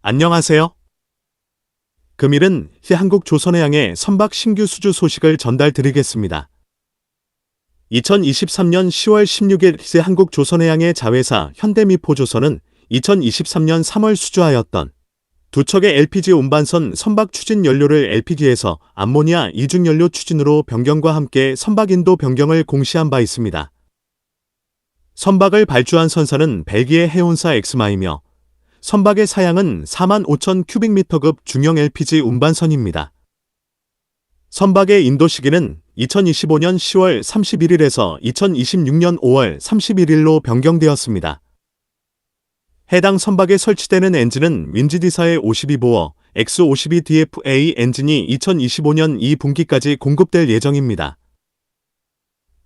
안녕하세요. 금일은 한국조선해양의 선박 신규 수주 소식을 전달드리겠습니다. 2023년 10월 16일 한국조선해양의 자회사 현대미포조선은 2023년 3월 수주하였던 두 척의 LPG 운반선 선박 추진 연료를 LPG에서 암모니아 이중 연료 추진으로 변경과 함께 선박 인도 변경을 공시한 바 있습니다. 선박을 발주한 선사는 벨기에 해운사 엑스마이며 선박의 사양은 45,000 큐빅미터급 중형 LPG 운반선입니다. 선박의 인도 시기는 2025년 10월 31일에서 2026년 5월 31일로 변경되었습니다. 해당 선박에 설치되는 엔진은 윈지디사의 52보어 X52DFA 엔진이 2025년 2분기까지 공급될 예정입니다.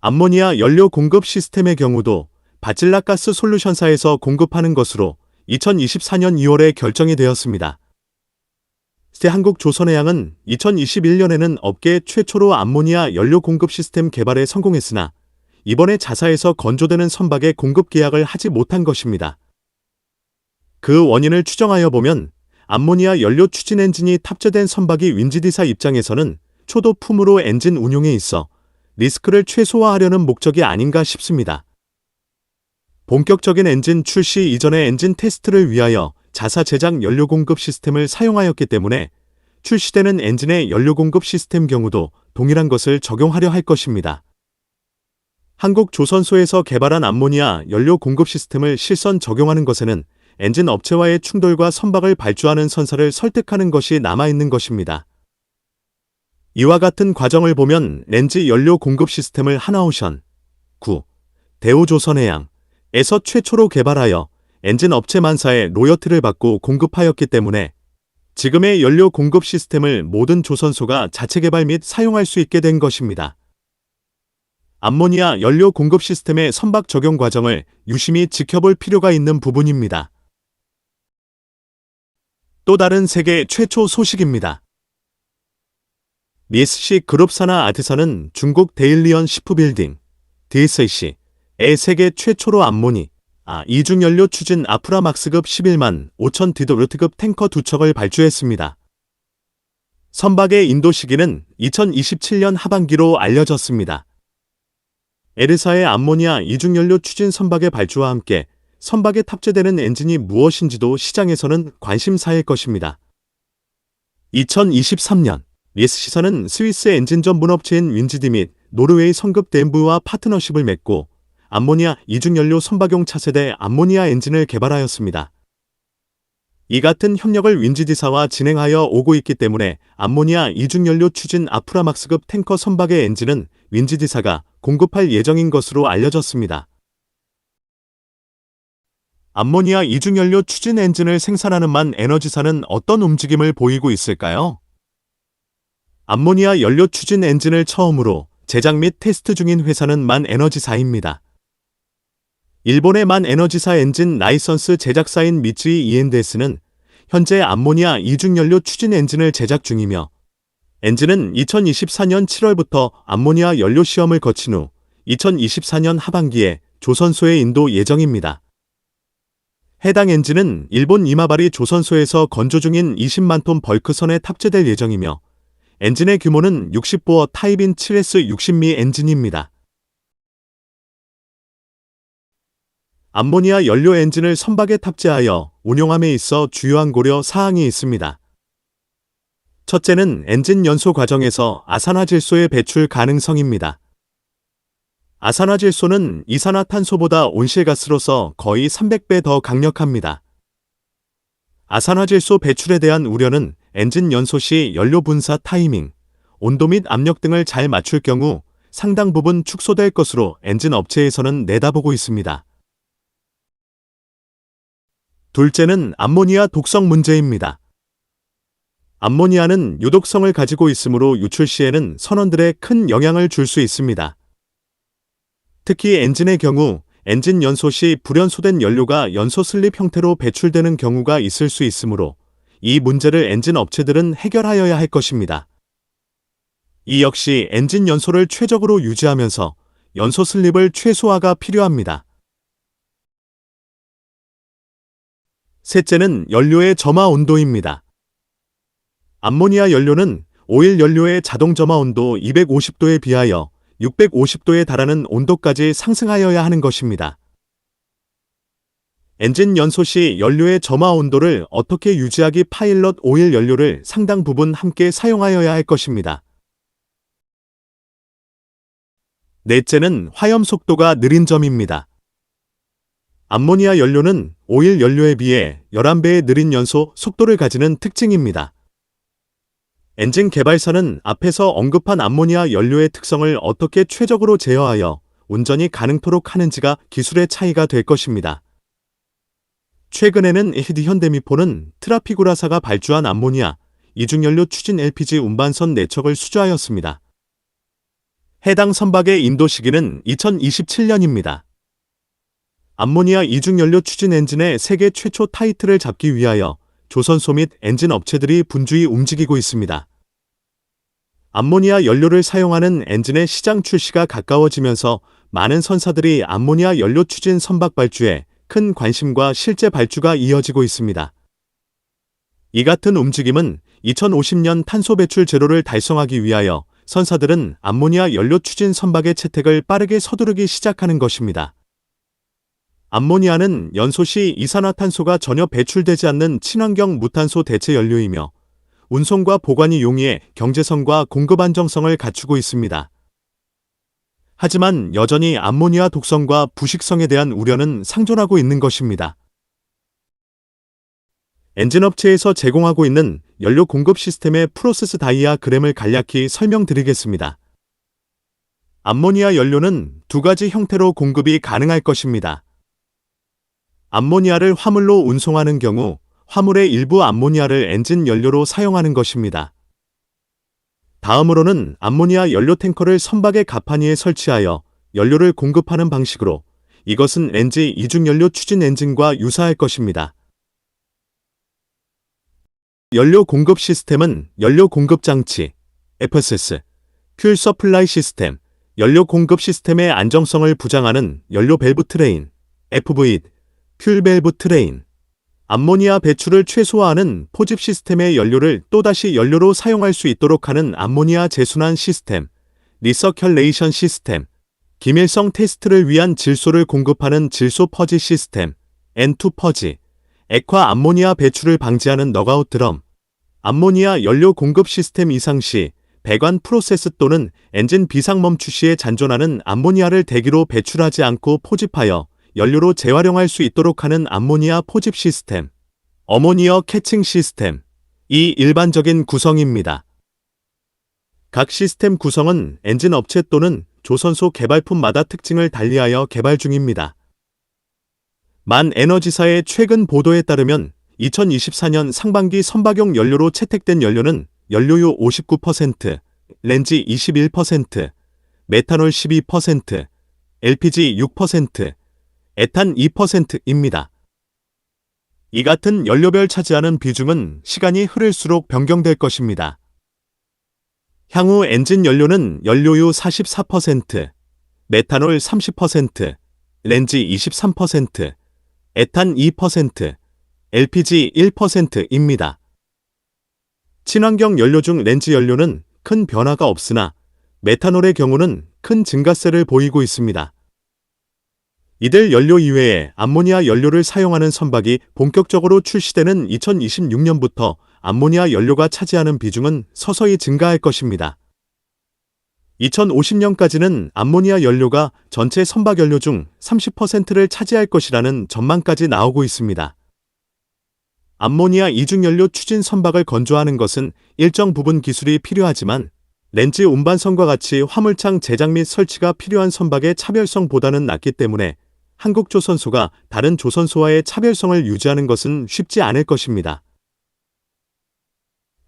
암모니아 연료 공급 시스템의 경우도 바질라가스 솔루션사에서 공급하는 것으로 2024년 2월에 결정이 되었습니다. 한국조선해양은 2021년에는 업계 최초로 암모니아 연료 공급 시스템 개발에 성공했으나 이번에 자사에서 건조되는 선박에 공급 계약을 하지 못한 것입니다. 그 원인을 추정하여 보면 암모니아 연료 추진 엔진이 탑재된 선박이 윈지디사 입장에서는 초도품으로 엔진 운용에 있어 리스크를 최소화하려는 목적이 아닌가 싶습니다. 본격적인 엔진 출시 이전의 엔진 테스트를 위하여 자사 제작 연료 공급 시스템을 사용하였기 때문에 출시되는 엔진의 연료 공급 시스템 경우도 동일한 것을 적용하려 할 것입니다. 한국조선소에서 개발한 암모니아 연료 공급 시스템을 실선 적용하는 것에는 엔진 업체와의 충돌과 선박을 발주하는 선사를 설득하는 것이 남아있는 것입니다. 이와 같은 과정을 보면 렌즈 연료 공급 시스템을 하나오션 9. 대우조선해양 에서 최초로 개발하여 엔진 업체 만사에 로열티를 받고 공급하였기 때문에 지금의 연료 공급 시스템을 모든 조선소가 자체 개발 및 사용할 수 있게 된 것입니다. 암모니아 연료 공급 시스템의 선박 적용 과정을 유심히 지켜볼 필요가 있는 부분입니다. 또 다른 세계 최초 소식입니다. 리스시 그룹 산하 아드사는 중국 데일리언 시프빌딩 DSC의 세계 최초로 암모니 이중연료 추진 아프라막스급 11만 5천 디도르트급 탱커 2척을 발주했습니다. 선박의 인도 시기는 2027년 하반기로 알려졌습니다. 에르사의 암모니아 이중연료 추진 선박의 발주와 함께 선박에 탑재되는 엔진이 무엇인지도 시장에서는 관심사일 것입니다. 2023년 리스시사는 스위스 엔진 전문 업체인 윈지디 및 노르웨이 성급 덴부와 파트너십을 맺고 암모니아 이중연료 선박용 차세대 암모니아 엔진을 개발하였습니다. 이 같은 협력을 윈지디사와 진행하여 오고 있기 때문에 암모니아 이중연료 추진 아프라막스급 탱커 선박의 엔진은 윈지디사가 공급할 예정인 것으로 알려졌습니다. 암모니아 이중연료 추진 엔진을 생산하는 만 에너지사는 어떤 움직임을 보이고 있을까요? 암모니아 연료 추진 엔진을 처음으로 제작 및 테스트 중인 회사는 만 에너지사입니다. 일본의 만 에너지사 엔진 라이선스 제작사인 미쯔이 E&S는 현재 암모니아 이중연료 추진 엔진을 제작 중이며 엔진은 2024년 7월부터 암모니아 연료 시험을 거친 후 2024년 하반기에 조선소에 인도 예정입니다. 해당 엔진은 일본 이마바리 조선소에서 건조 중인 20만 톤 벌크선에 탑재될 예정이며 엔진의 규모는 60보어 타입인 7S 60미 엔진입니다. 암모니아 연료 엔진을 선박에 탑재하여 운용함에 있어 주요한 고려 사항이 있습니다. 첫째는 엔진 연소 과정에서 아산화질소의 배출 가능성입니다. 아산화질소는 이산화탄소보다 온실가스로서 거의 300배 더 강력합니다. 아산화질소 배출에 대한 우려는 엔진 연소 시 연료 분사 타이밍, 온도 및 압력 등을 잘 맞출 경우 상당 부분 축소될 것으로 엔진 업체에서는 내다보고 있습니다. 둘째는 암모니아 독성 문제입니다. 암모니아는 유독성을 가지고 있으므로 유출 시에는 선원들에 큰 영향을 줄 수 있습니다. 특히 엔진의 경우 엔진 연소 시 불연소된 연료가 연소 슬립 형태로 배출되는 경우가 있을 수 있으므로 이 문제를 엔진 업체들은 해결하여야 할 것입니다. 이 역시 엔진 연소를 최적으로 유지하면서 연소 슬립을 최소화가 필요합니다. 셋째는 연료의 점화 온도입니다. 암모니아 연료는 오일 연료의 자동 점화 온도 250도에 비하여 650도에 달하는 온도까지 상승하여야 하는 것입니다. 엔진 연소 시 연료의 점화 온도를 어떻게 유지하기 파일럿 오일 연료를 상당 부분 함께 사용하여야 할 것입니다. 넷째는 화염 속도가 느린 점입니다. 암모니아 연료는 오일 연료에 비해 11배의 느린 연소 속도를 가지는 특징입니다. 엔진 개발사는 앞에서 언급한 암모니아 연료의 특성을 어떻게 최적으로 제어하여 운전이 가능토록 하는지가 기술의 차이가 될 것입니다. 최근에는 현대미포는 트라피구라사가 발주한 암모니아 이중연료 추진 LPG 운반선 4척을 수주하였습니다. 해당 선박의 인도 시기는 2027년입니다. 암모니아 이중연료 추진 엔진의 세계 최초 타이틀을 잡기 위하여 조선소 및 엔진 업체들이 분주히 움직이고 있습니다. 암모니아 연료를 사용하는 엔진의 시장 출시가 가까워지면서 많은 선사들이 암모니아 연료 추진 선박 발주에 큰 관심과 실제 발주가 이어지고 있습니다. 이 같은 움직임은 2050년 탄소 배출 제로를 달성하기 위하여 선사들은 암모니아 연료 추진 선박의 채택을 빠르게 서두르기 시작하는 것입니다. 암모니아는 연소 시 이산화탄소가 전혀 배출되지 않는 친환경 무탄소 대체 연료이며 운송과 보관이 용이해 경제성과 공급 안정성을 갖추고 있습니다. 하지만 여전히 암모니아 독성과 부식성에 대한 우려는 상존하고 있는 것입니다. 엔진업체에서 제공하고 있는 연료 공급 시스템의 프로세스 다이아그램을 간략히 설명드리겠습니다. 암모니아 연료는 두 가지 형태로 공급이 가능할 것입니다. 암모니아를 화물로 운송하는 경우 화물의 일부 암모니아를 엔진 연료로 사용하는 것입니다. 다음으로는 암모니아 연료 탱커를 선박의 갑판위에 설치하여 연료를 공급하는 방식으로 이것은 렌지 이중연료 추진 엔진과 유사할 것입니다. 연료 공급 시스템은 연료 공급 장치, FSS, 퓨얼 서플라이 시스템, 연료 공급 시스템의 안정성을 부장하는 연료 밸브 트레인, FV, 퓨얼 밸브 트레인, 암모니아 배출을 최소화하는 포집 시스템의 연료를 또다시 연료로 사용할 수 있도록 하는 암모니아 재순환 시스템, 리서큘레이션 시스템, 기밀성 테스트를 위한 질소를 공급하는 질소 퍼지 시스템, N2 퍼지, 액화 암모니아 배출을 방지하는 넉아웃 드럼, 암모니아 연료 공급 시스템 이상 시 배관 프로세스 또는 엔진 비상 멈추 시에 잔존하는 암모니아를 대기로 배출하지 않고 포집하여 연료로 재활용할 수 있도록 하는 암모니아 포집 시스템, 어모니어 캐칭 시스템, 이 일반적인 구성입니다. 각 시스템 구성은 엔진 업체 또는 조선소 개발품마다 특징을 달리하여 개발 중입니다. 만 에너지사의 최근 보도에 따르면 2024년 상반기 선박용 연료로 채택된 연료는 연료유 59%, 렌지 21%, 메탄올 12%, LPG 6%, 에탄 2%입니다. 이 같은 연료별 차지하는 비중은 시간이 흐를수록 변경될 것입니다. 향후 엔진 연료는 연료유 44%, 메탄올 30%, 렌지 23%, 에탄 2%, LPG 1%입니다. 친환경 연료 중 렌지 연료는 큰 변화가 없으나 메탄올의 경우는 큰 증가세를 보이고 있습니다. 이들 연료 이외에 암모니아 연료를 사용하는 선박이 본격적으로 출시되는 2026년부터 암모니아 연료가 차지하는 비중은 서서히 증가할 것입니다. 2050년까지는 암모니아 연료가 전체 선박 연료 중 30%를 차지할 것이라는 전망까지 나오고 있습니다. 암모니아 이중연료 추진 선박을 건조하는 것은 일정 부분 기술이 필요하지만 렌즈 운반선과 같이 화물창 제작 및 설치가 필요한 선박의 차별성보다는 낮기 때문에 한국조선소가 다른 조선소와의 차별성을 유지하는 것은 쉽지 않을 것입니다.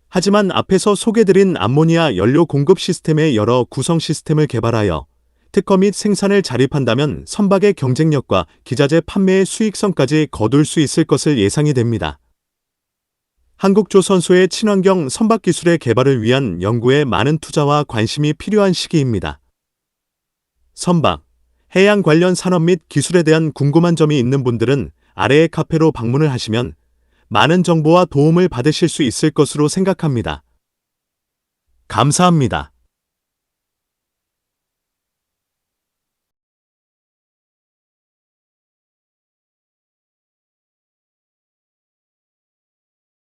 하지만 앞에서 소개드린 암모니아 연료 공급 시스템의 여러 구성 시스템을 개발하여 특허 및 생산을 자립한다면 선박의 경쟁력과 기자재 판매의 수익성까지 거둘 수 있을 것을 예상이 됩니다. 한국조선소의 친환경 선박 기술의 개발을 위한 연구에 많은 투자와 관심이 필요한 시기입니다. 선박, 해양 관련 산업 및 기술에 대한 궁금한 점이 있는 분들은 아래의 카페로 방문을 하시면 많은 정보와 도움을 받으실 수 있을 것으로 생각합니다. 감사합니다.